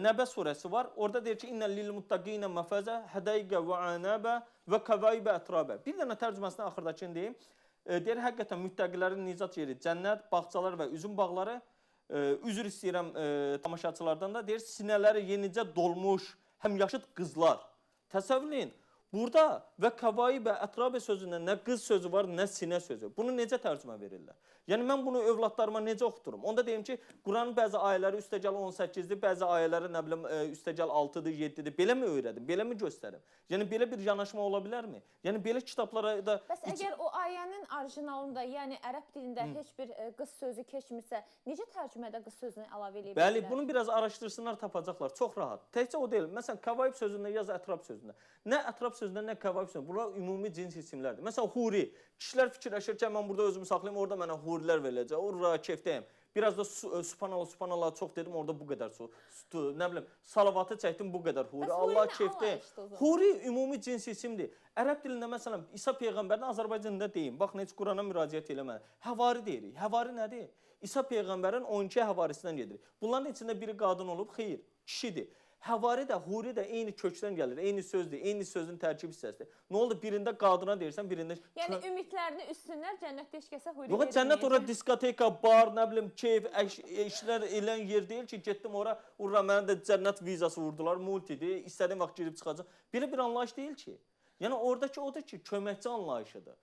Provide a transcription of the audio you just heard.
Nəbə surəsi var. Orada deyir ki, İnnə lil muttaqinə məfəzə, hədəiqə və anəbə və kəvaibə ətrabə. Bir dənə tərcüməsini axırdakını deyim. Deyir, həqiqətən müttəqilərin nicat yeri cənnət, bağçalar və üzüm bağları. Üzr istəyirəm tamaşaçılardan da. Deyir, sinələri yenicə dolmuş, həmyaşıd qızlar. Təsəvvür edin. Burada və kəvaibə ətrabə sözündə nə qız sözü var, nə sinə sözü. Bunu necə tərcümə verirlər? Yəni, mən bunu övladlarıma necə oxuturum? Onda deyim ki, Quranın bəzi ayələri üstəgəl 18-dir, bəzi ayələri nə bilim, üstəgəl 6-dır, 7-dir. Belə mi öyrədim? Belə mi göstərim? Yəni, belə bir yanaşma ola bilərmi? Yəni, belə kitablara da... Bəs əgər o ayənin orijinalında, yəni ərəb dilində heç bir qız sözü keçmirsə, necə tərcümədə qız sözünü əlavə edə bilərlər? Bəli, bunu biraz araşdırsınlar, tapacaqlar. Çox rahat. Təkcə o deyil. Məsələn, kəvaib sözündə yaz ətrab sözündə. Nə ətrab sözündə, nə kəvaib sözündə. Bunlar ümumi cins isimlərdir. Məsələn, huri. Kişilər fikirləşir ki, mən burada özümü saxlayayım, orada mənə hurilər veriləcək. Ura, kefdəyim. Biraz da subhanallah çox dedim, orada bu qədər nə bilim, salavatı çəkdim, bu qədər huri. Allah kefdəyim. Huri ümumi cins isimdir. Ərəb dilində məsələn, İsa Peyğəmbərin Azərbaycanda deyim, baxın, heç Qurana müraciət eləmədi. Həvari deyirik. Həvari nədir? İsa Peyğəmbərin 12 həvarisindən gedir. Bunların içində biri qadın olub, xeyr, kişidir. Həvari də, huri də eyni kökdən gəlir, eyni sözdür, eyni sözün tərkib hissəsidir. Nə oldu? Birində qadına deyirsən, birində... Yəni, ümidlərini üstünlər, cənnətdə heç kəsə huri verməyəcək. Yox, cənnət ora diskoteka, bar, nə bilim, keyf, işlər elən yer deyil ki, getdim ora, mənə də cənnət vizası vurdular, multidir, istədiyim vaxt girib çıxacaq. Belə bir anlayış deyil ki. Yəni, oradakı odur ki, köməkçi anlayışıdır.